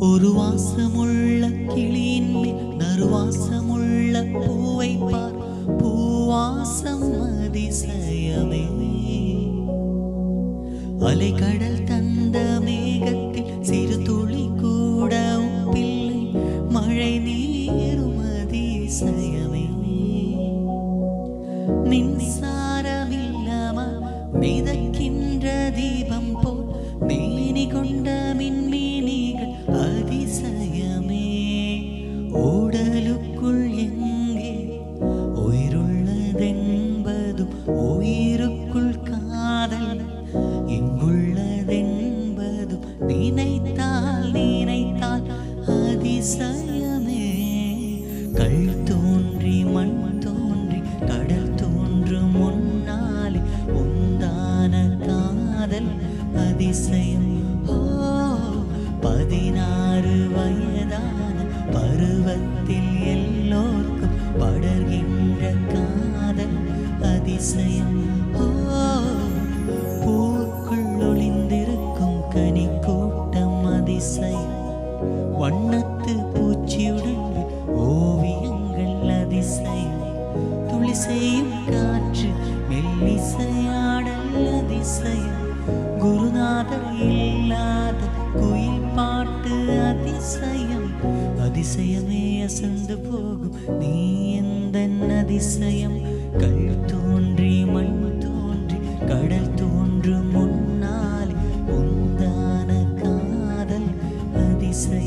ஒரு வாசமுள்ள கிளியின் மேல் நறுவாசமுள்ள பூவை பார், பூவாசம் அதிசயமே. அலைக்கடல் தந்த மேகத்தில் சிறு துளி கூட உப்பில்லை, மழை நீரும் அதிசயமே. மின்சாரமில்லாமல் மிதக்கின்ற தீபம் போல் மேனி கொண்ட மின்மீனிகள் அதிசயமே. உடலுக்குள் எங்கே உயிருள்ளதென்பதும் உயிருக்குள் காதல் எங்குள்ளதென்பதும் நினைத்தால் நினைத்தால் அதிசயமே. கல் தோன்றி மண் தோன்றி கடல் தோன்றும் முன்னாலே உந்தான காதல் அதிசயம். 16 வயதான பருவத்தில் எல்லோருக்கும் படர்கின்ற காதல் அதிசயம். பூக்குள் ஒளிந்திருக்கும் கனி கூட்டம் அதிசயம். வண்ணத்து பூச்சியுடன் ஓவியங்கள் அதிசயம். துளி செய்யும் காற்று மெல்லிசையாடல் அதிசயம். குருநாதர் இல்லாத குயில் பாட்டு அதிசயம். அதிசயமே அசந்து போகும் நீ எந்த அதிசயம். கல் தோன்றி மண் தோன்றி கடல் தோன்றும் முன்னாலே உந்தான காதல் அதிசயம்.